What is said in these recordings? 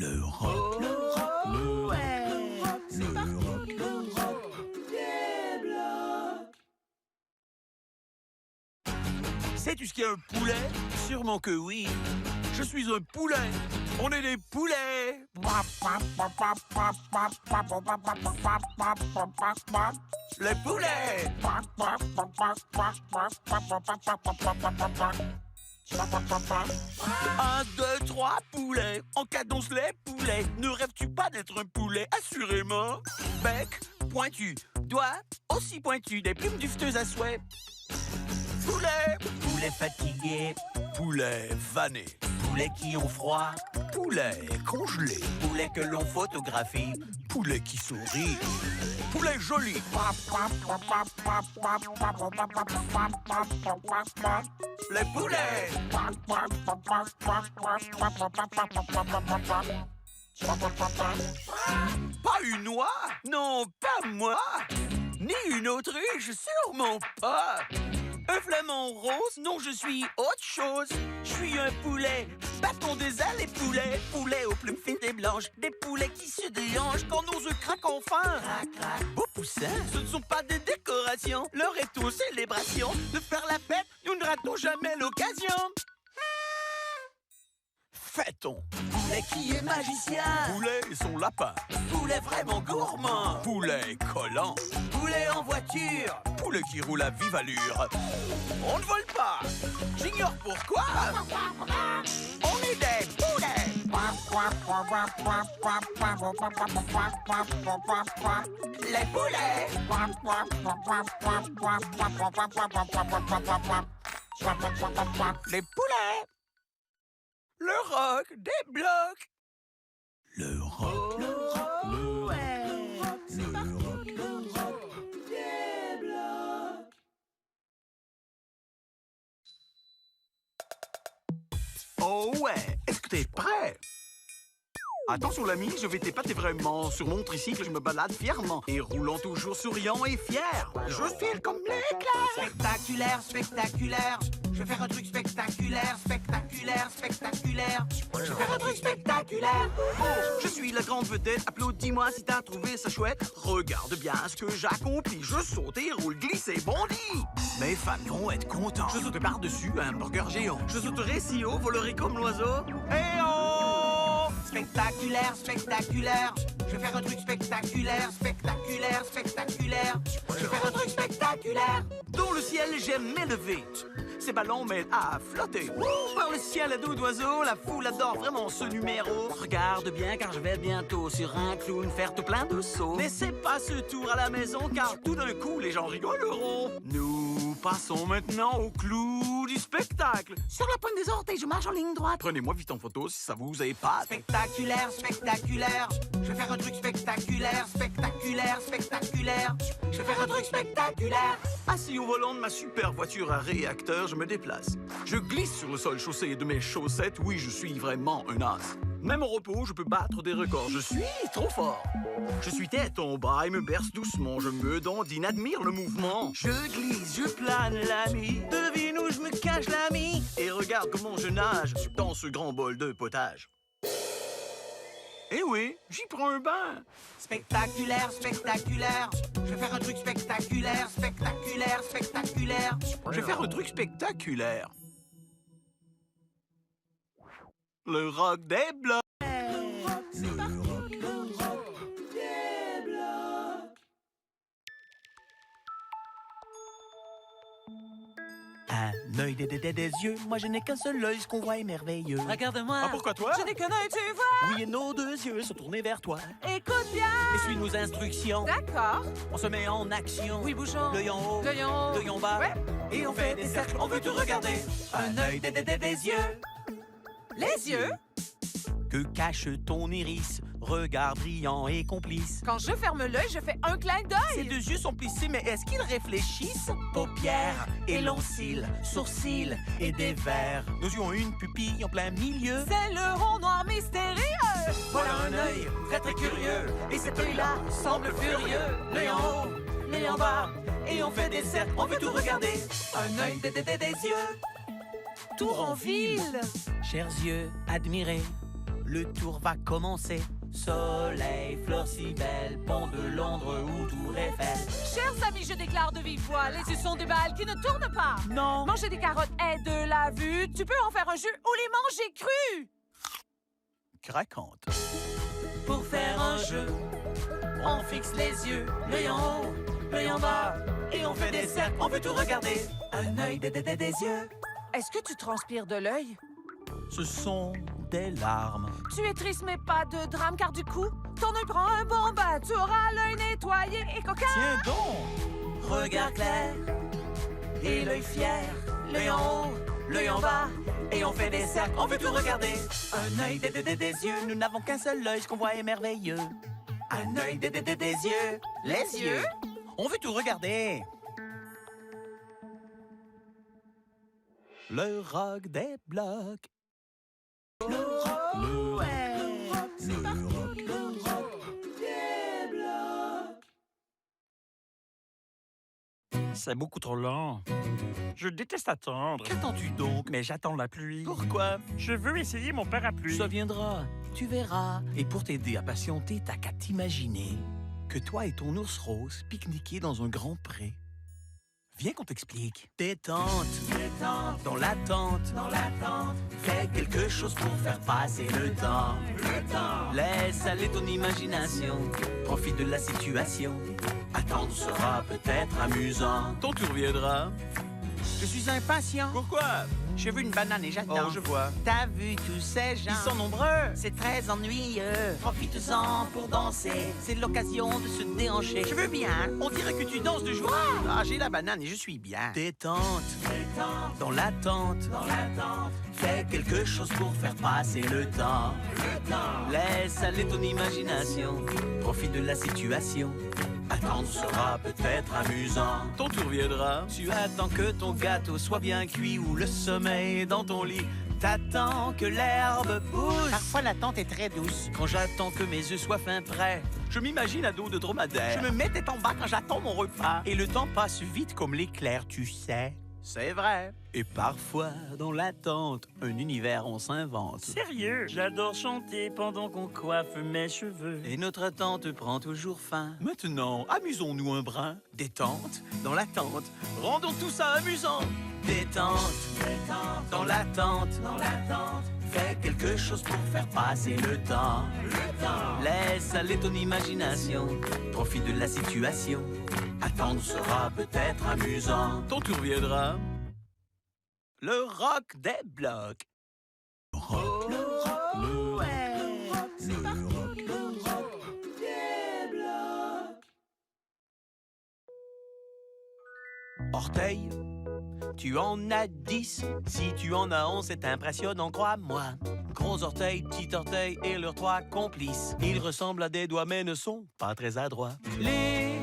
Le rock, le rock, le rock, le rock, le rock des blocs. Sais-tu ce qu'est un poulet? Sûrement que oui. Je suis un poulet. On est des poulets. Les poulets. Un, deux, trois poulets. En cadence les poulets. Ne rêves-tu pas d'être un poulet? Assurément. Bec pointu, doigts aussi pointus, des plumes dufteuses à souhait. Poulet, poulet fatigué, poulet vanné, poulet qui ont froid, poulet congelé, poulet que l'on photographie, poulet qui sourit, poulet joli. Les poulets. Pas une oie? Non, pas moi. Ni une autruche, sûrement pas. Un flamant rose? Non, je suis autre chose. Je suis un poulet. Battons des ailes, les poulets. Poulets aux plumes fines et blanches. Des poulets qui se déhanchent quand nos œufs craquent enfin. Crac, crac. Beaux poussins, ce ne sont pas des décorations. L'heure est aux célébrations. De faire la fête, nous ne ratons jamais l'occasion. Fêtons. Poulet qui est magicien. Poulet et son lapin. Poulet vraiment gourmand. Poulet collant. Poulet en voiture. Poulet qui roule à vive allure. On ne vole pas. J'ignore pourquoi. On est des poulets. Les poulets. Les poulets. Le rock des blocs. Le rock, le rock, le rock, le rock, le rock des blocs. Oh ouais, est-ce que t'es prêt? Attention l'ami, je vais t'épater vraiment. Sur mon tricycle, je me balade fièrement. Et roulant toujours souriant et fier. Je file comme l'éclair. Spectaculaire, spectaculaire. Je vais faire un truc spectaculaire, spectaculaire, spectaculaire. Je vais faire un truc spectaculaire. Oh, je suis la grande vedette, applaudis-moi si t'as trouvé ça chouette. Regarde bien ce que j'accomplis. Je saute et roule, glisse et bondis. Mes fans vont être contents. Je saute par-dessus un burger géant. Je sauterai si haut, volerai comme l'oiseau. Eh oh! Spectaculaire, spectaculaire. Je vais faire un truc spectaculaire, spectaculaire, spectaculaire. Je vais faire un truc spectaculaire. Dans le ciel, j'aime m'élever. Ces ballons m'aident à flotter. Par le ciel à dos d'oiseaux, la foule adore vraiment ce numéro. Regarde bien car je vais bientôt sur un clown faire tout plein de sauts. Mais c'est pas ce tour à la maison car tout d'un coup les gens rigoleront. Nous passons maintenant au clou du spectacle. Sur la pointe des orteils, je marche en ligne droite. Prenez-moi vite en photo si ça vous épate. Spectaculaire, spectaculaire. Je vais faire un truc spectaculaire, spectaculaire, spectaculaire. Je vais faire un truc spectaculaire. Assis au volant de ma super voiture à réacteur, je me déplace. Je glisse sur le sol chaussé de mes chaussettes. Oui, je suis vraiment un as. Même au repos, je peux battre des records. Je suis trop fort. Je suis tête en bas et me berce doucement. Je me dandine, admire le mouvement. Je glisse, je plane l'ami. Devine où je me cache l'ami. Et regarde comment je nage dans ce grand bol de potage. Eh oui, j'y prends un bain. Spectaculaire, spectaculaire. Je vais faire un truc spectaculaire, spectaculaire, spectaculaire. Je vais faire un truc spectaculaire. Le rock des blocs. Le rock des blocs. Un œil, des yeux. Moi, je n'ai qu'un seul œil, ce qu'on voit est merveilleux. Regarde-moi. Ah, pourquoi toi? Je n'ai qu'un œil, tu vois. Oui, et nos deux yeux sont tournés vers toi. Écoute bien. Et suis nos instructions. D'accord. On se met en action. Oui, bougeons. L'œil en haut, L'œil en haut. l'œil en bas. Ouais. Et on fait des cercles, on veut te regarder. Un œil, des yeux. Les yeux. Que cache ton iris? Regard brillant et complice. Quand je ferme l'œil, je fais un clin Ses d'œil. deux yeux sont plissés, mais est-ce qu'ils réfléchissent? Paupières et longs cils, sourcils et des verres. Nos yeux ont une pupille en plein milieu. C'est le rond noir mystérieux. Voilà un œil très très curieux. Et cet œil-là semble furieux. L'œil en haut, l'œil en bas. Et on fait des cercles, on veut tout regarder. Un œil, des yeux. Tour en ville. Chers yeux, admirez le tour va commencer. Soleil, fleurs si belles, pont de Londres ou tour Eiffel. Chers amis, je déclare de vive voix, les yeux sont des balles qui ne tournent pas. Non. Manger des carottes est de la vue. Tu peux en faire un jus ou les manger crus. Craquante. Pour faire un jeu, on fixe les yeux, l'œil en haut, l'œil en bas, et on fait des cercles, on veut tout regarder. Un œil, des yeux. Est-ce que tu transpires de l'œil? Ce sont des larmes. Tu es triste, mais pas de drame, car du coup, ton œil prend un bon bain. Tu auras l'œil nettoyé et coquin. Tiens donc! Regard clair et l'œil fier, l'œil en haut, l'œil en bas, et on fait des cercles, on veut tout regarder. Un œil, des yeux, nous n'avons qu'un seul œil, ce qu'on voit est merveilleux. Un œil, des yeux, les yeux, on veut tout regarder. Le rock des blocs. Le rock, C'est beaucoup trop lent. Je déteste attendre. Qu'attends-tu donc? Mais j'attends la pluie. Pourquoi? Je veux essayer mon parapluie. Ça viendra, tu verras. Et pour t'aider à patienter, t'as qu'à t'imaginer que toi et ton ours rose pique-niquez dans un grand pré. Viens qu'on t'explique. Détente, dans l'attente, fais quelque chose pour faire passer le temps. Laisse aller ton imagination, profite de la situation. Attendre sera peut-être amusant. Ton tour viendra. Je suis impatient. Pourquoi? Je veux une banane et j'attends. Oh, je vois. T'as vu tous ces gens? Ils sont nombreux. C'est très ennuyeux. Profite-en pour danser. C'est l'occasion de se déhancher. Je veux bien. On dirait que tu danses de joie. Ah, j'ai la banane et je suis bien. Détente, dans l'attente, fais quelque chose pour faire passer le temps. Laisse aller ton imagination, profite de la situation. Attendre sera peut-être amusant. Ton tour viendra. Tu attends que ton gâteau soit bien cuit ou le sommeil dans ton lit. T'attends que l'herbe pousse. Parfois, l'attente est très douce. Quand j'attends que mes œufs soient fin prêts, je m'imagine à dos de dromadaire. Je me mets tête en bas quand j'attends mon repas. Et le temps passe vite comme l'éclair, tu sais. C'est vrai. Et parfois, dans l'attente, un univers on s'invente. Sérieux? J'adore chanter pendant qu'on coiffe mes cheveux. Et notre attente prend toujours fin. Maintenant, amusons-nous un brin. Détente, dans l'attente, rendons tout ça amusant. Détente, dans l'attente, fais quelque chose pour faire passer le temps. Laisse aller ton imagination, profite de la situation. Attendre sera peut-être amusant. Ton tour viendra. Le rock des blocs. Orteil, tu en as 10. Si tu en as 11, c'est impressionnant, crois-moi. Gros orteil, petit orteil et leurs 3 complices. Ils ressemblent à des doigts mais ne sont pas très adroits. Les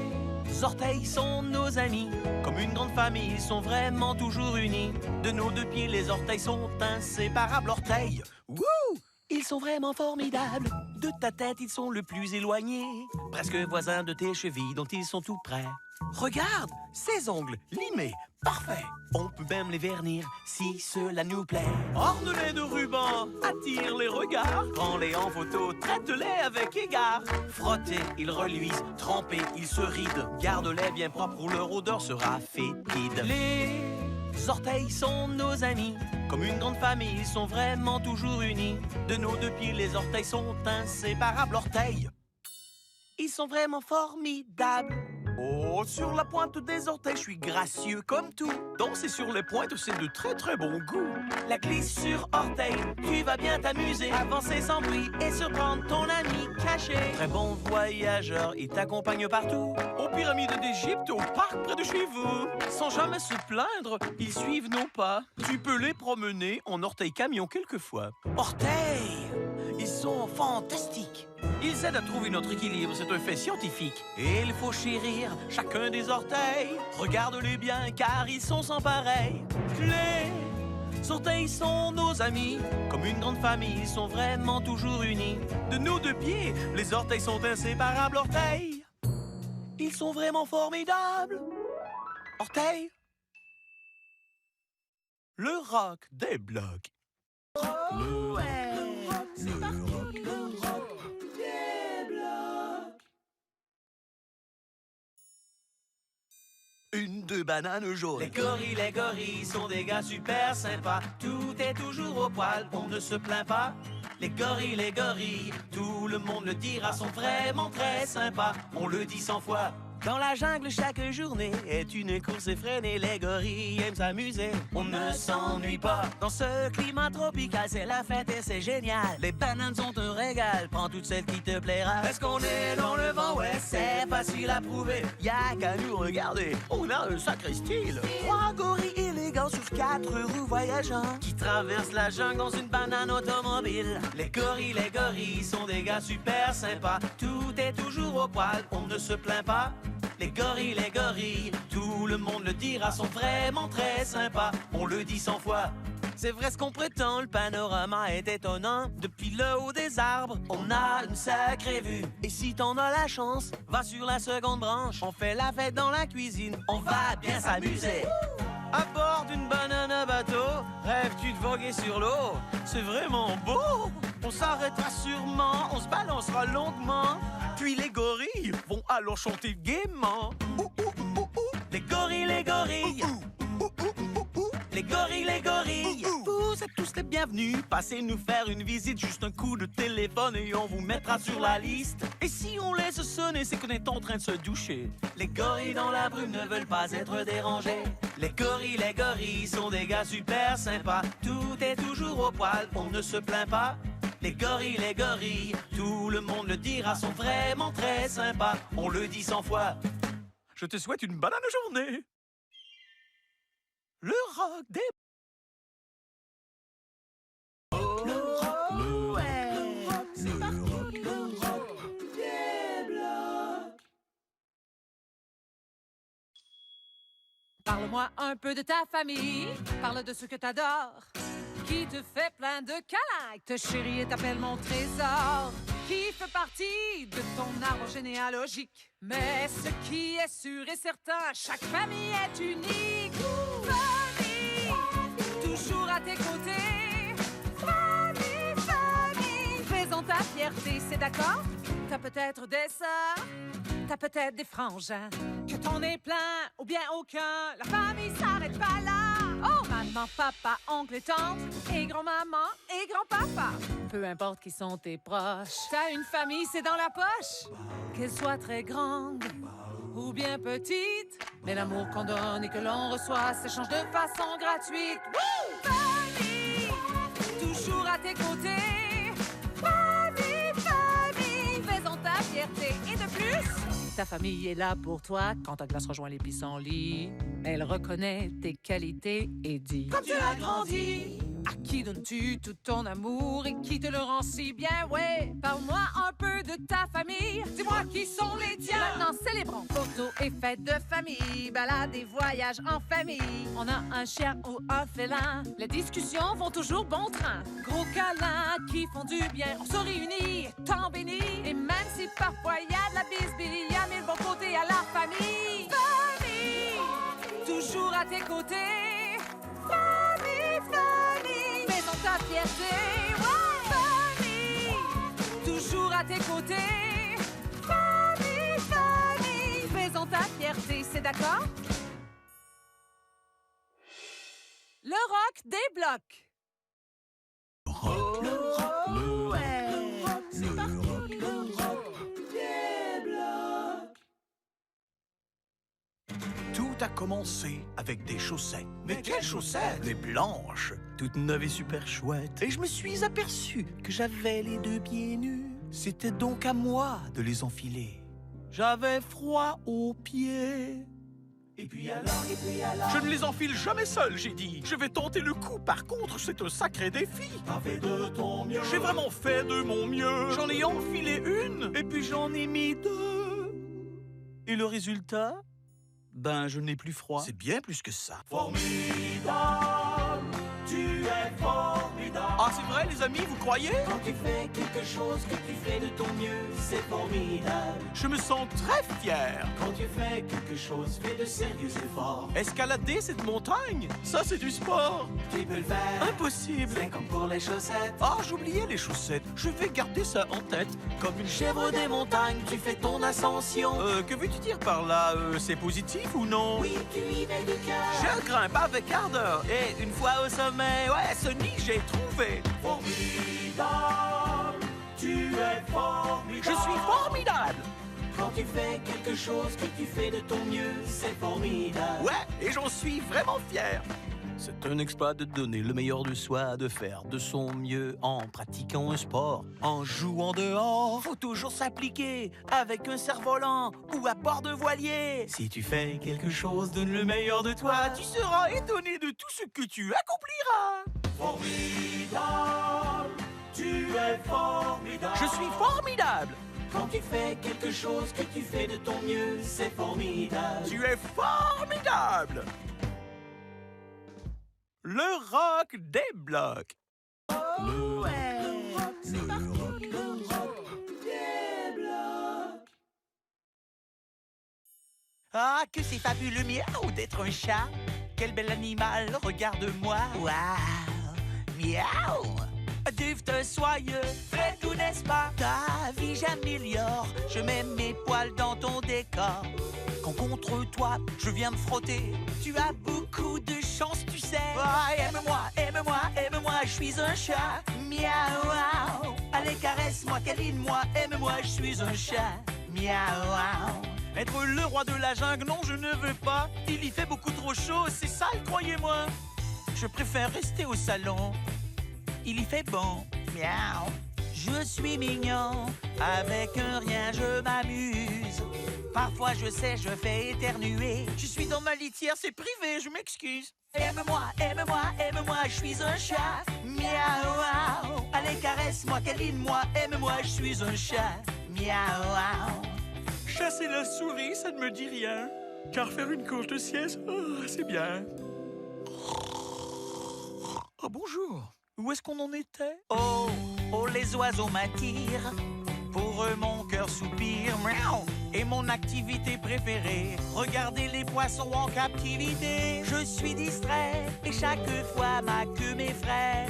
orteils sont nos amis. Comme une grande famille, ils sont vraiment toujours unis. De nos 2 pieds, les orteils sont inséparables. Orteils, wouh! Ils sont vraiment formidables. De ta tête, ils sont le plus éloignés. Presque voisins de tes chevilles dont ils sont tout près. Regarde, ces ongles limés, parfaits. On peut même les vernir si cela nous plaît. Orne-les de rubans, attire les regards. Prends-les en photo, traite-les avec égard. Frottez, ils reluisent, trempés, ils se rident. Garde-les bien propres ou leur odeur sera fétide. Les orteils sont nos amis. Comme une grande famille, ils sont vraiment toujours unis. De nos 2 pieds, les orteils sont inséparables. Orteils, ils sont vraiment formidables. Oh, sur la pointe des orteils, je suis gracieux comme tout. Danser sur les pointes, c'est de très très bon goût. La glisse sur orteil, tu vas bien t'amuser. Avancer sans bruit et surprendre ton ami caché. Très bon voyageur, il t'accompagne partout. Aux pyramides d'Égypte, au parc près de chez vous. Sans jamais se plaindre, ils suivent nos pas. Tu peux les promener en orteil camion quelquefois. Orteils, ils sont fantastiques. Ils aident à trouver notre équilibre, c'est un fait scientifique. Et il faut chérir chacun des orteils. Regarde-les bien, car ils sont sans pareil. Les orteils sont nos amis. Comme une grande famille, ils sont vraiment toujours unis. De nos 2 pieds, les orteils sont inséparables. Orteils, ils sont vraiment formidables. Orteils, le rock des blocs. Le rock. 2 bananes jaunes. Les gorilles sont des gars super sympas. Tout est toujours au poil, on ne se plaint pas. Les gorilles, tout le monde le dira, sont vraiment très sympas. On le dit 100 fois. Dans la jungle, chaque journée est une course effrénée. Les gorilles aiment s'amuser, on ne s'ennuie pas. Dans ce climat tropical, c'est la fête et c'est génial. Les bananes sont un régal, prends toute celle qui te plaira. Est-ce qu'on est dans le vent? Ouais, c'est facile à prouver. Y'a qu'à nous regarder, on a un sacré style. 3 gorilles élégants sur 4 roues voyageants qui traversent la jungle dans une banane automobile. Les gorilles sont des gars super sympas. Tout est toujours au poil, on ne se plaint pas. Les gorilles, tout le monde le dira, sont vraiment très sympas. On le dit 100 fois. C'est vrai ce qu'on prétend, le panorama est étonnant. Depuis le haut des arbres, on a une sacrée vue. Et si t'en as la chance, va sur la seconde branche. On fait la fête dans la cuisine, on va bien s'amuser. À bord d'une banane à bateau, rêves-tu de voguer sur l'eau? C'est vraiment beau. On s'arrêtera sûrement, on se balancera longuement. Puis les gorilles vont alors chanter gaiement. Les gorilles, les gorilles, vous êtes tous les bienvenus. Passez nous faire une visite, juste un coup de téléphone et on vous mettra sur la liste. Et si on laisse sonner, c'est qu'on est en train de se doucher. Les gorilles dans la brume ne veulent pas être dérangés. Les gorilles sont des gars super sympas. Tout est toujours au poil, on ne se plaint pas. Les gorilles, tout le monde le dira, sont vraiment très sympas. On le dit 100 fois. Je te souhaite une banane journée. Le rock des... Parle-moi un peu de ta famille, parle de ce que t'adores, qui te fait plein de câlins, te chérit et t'appelle mon trésor, qui fait partie de ton arbre généalogique. Mais ce qui est sûr et certain, chaque famille est unique. Famille, toujours à tes côtés. Famille, faisons ta fierté, c'est d'accord? T'as peut-être des sœurs, t'as peut-être des frangins, que t'en aies plein ou bien aucun, la famille s'arrête pas là. Oh, maman, papa, oncle et tante, et grand-maman et grand-papa. Peu importe qui sont tes proches, t'as une famille, c'est dans la poche. Qu'elle soit très grande ou bien petite, mais l'amour qu'on donne et que l'on reçoit s'échange de façon gratuite. Woo! Famille, toujours à tes côtés. Faisons ta fierté. Et de plus, ta famille est là pour toi quand ta glace rejoint les pissenlits. Elle reconnaît tes qualités et dit: comme tu as grandi, à qui donnes-tu tout ton amour et qui te le rend si bien? Ouais, parle-moi un peu de ta famille. Dis-moi qui sont les tiens. Maintenant, célébrons photos et fêtes de famille, balades et voyages en famille. On a un chien ou un félin, les discussions vont toujours bon train. Gros câlins qui font du bien, on se réunit, tant béni. Et même si parfois y a de la bisbille, y a mille bons côtés à la famille. Famille, toujours à tes côtés. Famille, faisons ta fierté. Ouais. Famille, toujours à tes côtés. Famille, faisons ta fierté, c'est d'accord? Le rock des blocs. Tout a commencé avec des chaussettes. Mais quelles chaussettes? Des blanches, toutes neuves et super chouettes. Et je me suis aperçu que j'avais les 2 pieds nus. C'était donc à moi de les enfiler. J'avais froid aux pieds. Et puis alors? Je ne les enfile jamais seul, j'ai dit. Je vais tenter le coup. Par contre, c'est un sacré défi. T'as fait de ton mieux. J'ai vraiment fait de mon mieux. J'en ai enfilé une, et puis j'en ai mis 2. Et le résultat? Ben, je n'ai plus froid. C'est bien plus que ça. Formidable, tu es formidable. Ah, c'est vrai, les amis, vous croyez? Quand tu fais quelque chose que tu fais de ton mieux, c'est formidable. Je me sens très fier. Quand tu fais quelque chose, fais de sérieux efforts. Escalader cette montagne, ça c'est du sport. Tu peux le faire. Impossible. C'est comme pour les chaussettes. Ah, j'oubliais les chaussettes. Je vais garder ça en tête. Comme une Chèvre des montagnes, tu fais ton ascension. Que veux-tu dire par là? C'est positif ou non? Oui, tu y mets du cœur. Je grimpe avec ardeur. Et une fois au sommet, ouais, ce nid j'ai trouvé. Formidable, tu es formidable. Je suis formidable. Quand tu fais quelque chose que tu fais de ton mieux, c'est formidable. Ouais, et j'en suis vraiment fier. C'est un exploit de donner le meilleur de soi, de faire de son mieux en pratiquant un sport, en jouant dehors. Faut toujours s'appliquer avec un cerf-volant ou à bord de voilier. Si tu fais quelque chose, donne le meilleur de toi. Tu seras étonné de tout ce que tu accompliras. Formidable, tu es formidable. Je suis formidable. Quand tu fais quelque chose que tu fais de ton mieux, c'est formidable. Tu es formidable. Le rock des blocs. Le rock des blocs. Ah, que c'est fabuleux, miaou, d'être un chat. Quel bel animal, regarde-moi. Waouh, miaou. Duve-te soyeux, fais tout, n'est-ce pas? Ta vie, j'améliore, je mets mes poils dans ton décor. Quand contre toi, je viens me frotter, tu as beaucoup de chance, tu sais. Ah, aime-moi, aime-moi, aime-moi, je suis un chat. Miaou, allez, caresse-moi, câline-moi, aime-moi, je suis un chat. Miaou. Être le roi de la jungle, non, je ne veux pas. Il y fait beaucoup trop chaud, c'est sale, croyez-moi. Je préfère rester au salon. Il y fait bon. Miaou. Je suis mignon, avec un rien, je m'amuse. Parfois, je sais, je fais éternuer. Je suis dans ma litière, c'est privé, je m'excuse. Aime-moi, aime-moi, aime-moi, je suis un chat. Miaou. Allez, caresse-moi, câline-moi, aime-moi, je suis un chat. Miaou. Chasser la souris, ça ne me dit rien. Car faire une courte sieste, c'est bien. Oh, bonjour. Où est-ce qu'on en était? Oh, oh, les oiseaux m'attirent. Pour eux, mon cœur soupire. Miaou. Et mon activité préférée, regarder les poissons en captivité. Je suis distrait et chaque fois ma queue m'effraie.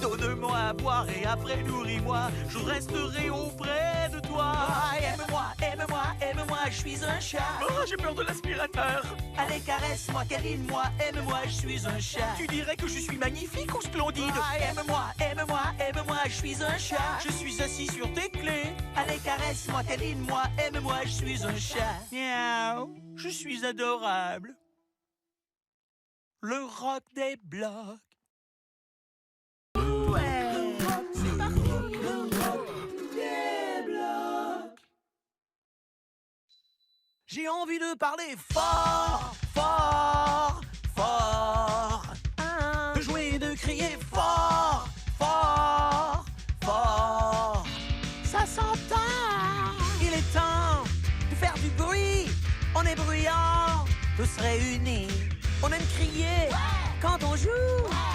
Oh, donne-moi à boire et après nourris-moi. Je resterai auprès de toi. Ah, aime-moi, aime-moi, aime-moi, je suis un chat. Oh, j'ai peur de l'aspirateur. Allez, caresse-moi, câline-moi, aime-moi, je suis un chat. Tu dirais que je suis magnifique ou splendide? Ah, aime-moi, aime-moi, aime-moi, je suis un chat. Je suis assis sur tes clés. Allez, caresse-moi, câline-moi, aime-moi, je suis un chat. Miaou, je suis adorable. Le rock des blocs. J'ai envie de parler fort, fort, fort. De jouer et de crier fort, fort, fort. Ça s'entend. Il est temps de faire du bruit. On est bruyants, tous réunis. On aime crier quand on joue.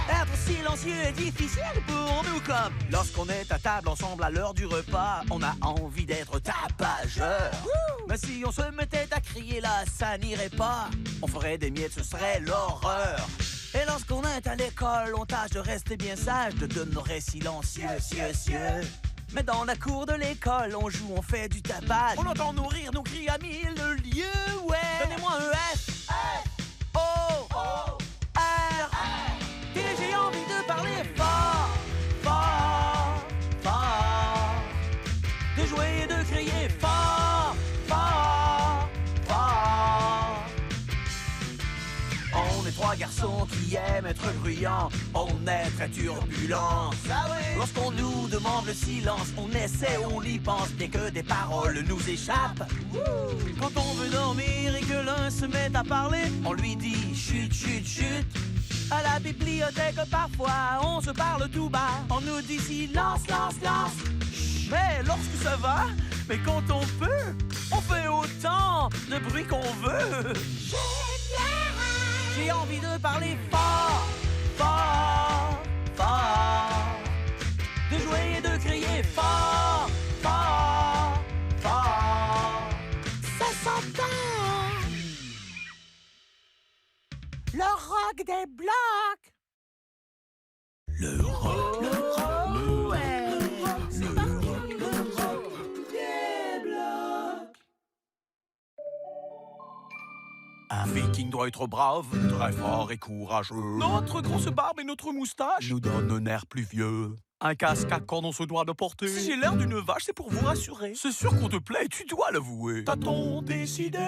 Être silencieux est difficile pour nous comme lorsqu'on est à table ensemble à l'heure du repas. On a envie d'être tapageur. Mais si on se mettait à crier là, ça n'irait pas. On ferait des miettes, ce serait l'horreur. Et lorsqu'on est à l'école, on tâche de rester bien sage, de demeurer silencieux, Mais dans la cour de l'école, on joue, on fait du tapage. On entend nos rires, nos cris à mille lieues, ouais. Donnez-moi un F, O, R. Et j'ai envie de parler fort, fort, fort. De jouer et de crier fort, fort, fort. On est trois garçons qui aiment être bruyants. On est très turbulents. Lorsqu'on nous demande le silence, on essaie, on y pense, bien que des paroles nous échappent. Quand on veut dormir et que l'un se met à parler, on lui dit chut, chut, chut. À la bibliothèque, parfois, on se parle tout bas. On nous dit silence, lance, lance. Mais lorsque ça va, mais quand on peut, on fait autant de bruit qu'on veut. J'ai envie de parler fort, fort, fort. roc des blocs. Le roc, le roc, le roc des blocs. Un viking doit être brave, très fort et courageux. Notre grosse barbe et notre moustache nous donnent un air plus vieux. Un casque à cornes on se doit de porter. Si j'ai l'air d'une vache, c'est pour vous rassurer. C'est sûr qu'on te plaît, tu dois l'avouer. T'as-t-on décidé?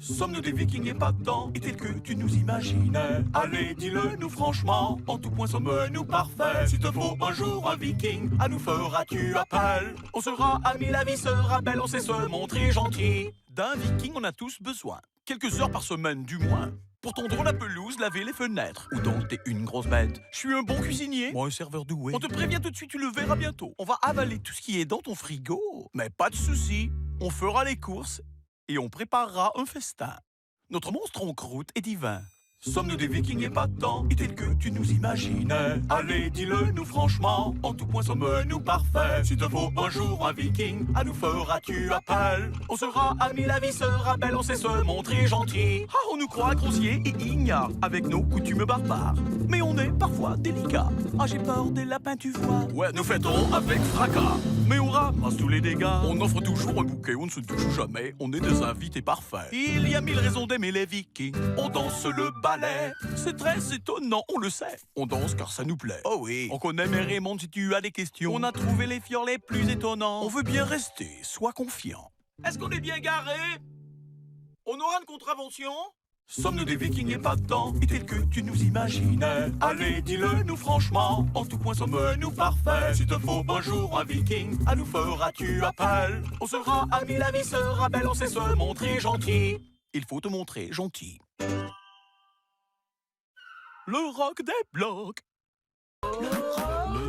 Sommes-nous des vikings épatants et tels que tu nous imaginais? Allez, dis-le nous franchement, en tout point sommes-nous parfaits. S'il te faut un jour un viking, à nous feras-tu appel? On sera amis, la vie sera belle, on sait se montrer gentil. D'un viking, on a tous besoin, quelques heures par semaine du moins. Pour tondre la pelouse, laver les fenêtres. Ou donc t'es une grosse bête. Je suis un bon cuisinier. Moi un serveur doué. On te prévient tout de suite, tu le verras bientôt. On va avaler tout ce qui est dans ton frigo. Mais pas de soucis, on fera les courses et on préparera un festin. Notre monstre en croûte est divin. Sommes-nous des vikings épatants et tels que tu nous imaginais? Allez, dis-le nous franchement, en tout point sommes-nous parfaits. S'il te faut un jour un viking, à nous feras-tu appel? On sera amis, la vie sera belle, on sait se montrer gentil. Ah, on nous croit grossiers et ignares, avec nos coutumes barbares. Mais on est parfois délicats. Ah, j'ai peur des lapins, tu vois. Ouais, nous fêterons avec fracas. Mais on ramasse tous les dégâts. On offre toujours un bouquet, on ne se touche jamais. On est des invités parfaits. Il y a 1000 raisons d'aimer les vikings. On danse le ballet. C'est très étonnant, on le sait. On danse car ça nous plaît. Oh oui. On connaît mes Raymond si tu as des questions. On a trouvé les fjords les plus étonnants. On veut bien rester, sois confiant. Est-ce qu'on est bien garé? On aura une contravention? Sommes-nous des vikings épatants et tels que tu nous imaginais? Allez, dis-le nous franchement, en tout point sommes-nous parfaits. S'il te faut un jour un viking, à nous feras-tu appel? On sera amis, la vie sera belle, on sait se montrer gentil. Il faut te montrer gentil. Le roc des blocs. Le roc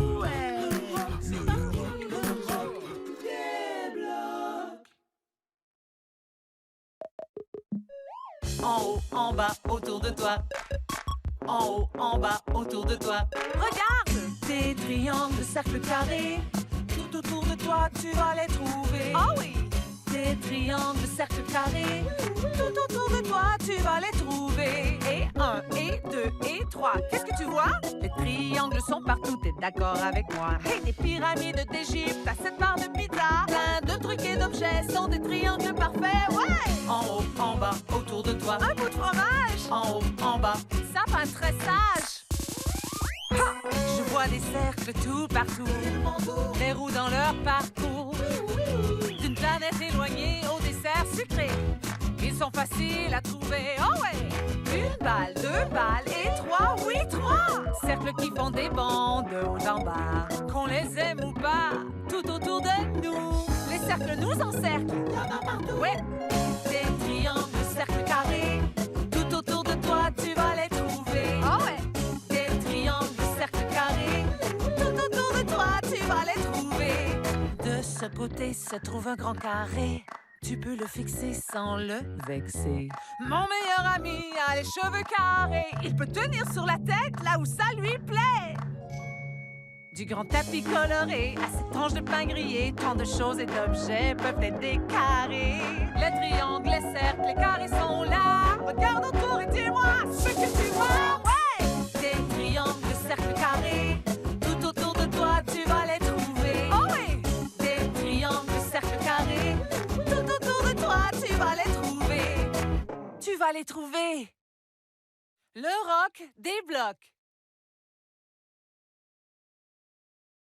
des blocs. En haut, en bas, autour de toi. En haut, en bas, autour de toi. Regarde! Des triangles, cercles, carrés. Tout autour de toi, tu vas les trouver. Oh oui! Des triangles, cercles, carrés. Tout autour de toi, tu vas les trouver. Et 1, et 2, et 3. Qu'est-ce que tu vois? Les triangles sont partout, t'es d'accord avec moi? Et des pyramides d'Égypte à 7 barres de pizza. Plein de trucs et d'objets sont des triangles parfaits, ouais! En haut, en bas, autour de toi. Un bout de fromage! En haut, en bas. Sapin très sage! Ha! Je vois des cercles tout partout. Les roues dans leur parcours. D'une planète éloignée au dessert sucré. Ils sont faciles à trouver, oh ouais! Une balle, 2 balles et 3, oui 3! Cercles qui font des bandes de haut en bas. Qu'on les aime ou pas, tout autour de nous. Les cercles nous encerclent! Il y en a partout, ouais! Des triangles, cercles carrés. Tout autour de toi, tu vas les trouver. Oh ouais! Des triangles, cercles carrés. Tout autour de toi, tu vas les trouver. De ce côté se trouve un grand carré. Tu peux le fixer sans le vexer. Mon meilleur ami a les cheveux carrés. Il peut tenir sur la tête là où ça lui plaît. Du grand tapis coloré à cette tranche de pain grillé, tant de choses et d'objets peuvent être des carrés. Les triangles, les cercles, les carrés sont là. Regarde autour et dis-moi ce que tu vois. Ouais! Des triangles, cercles, carrés. Tout autour de toi, tu vas les trouver. Oh oui! Des triangles, cercles, carrés. Tout autour de toi, tu vas les trouver. Tu vas les trouver. Le roc des blocs.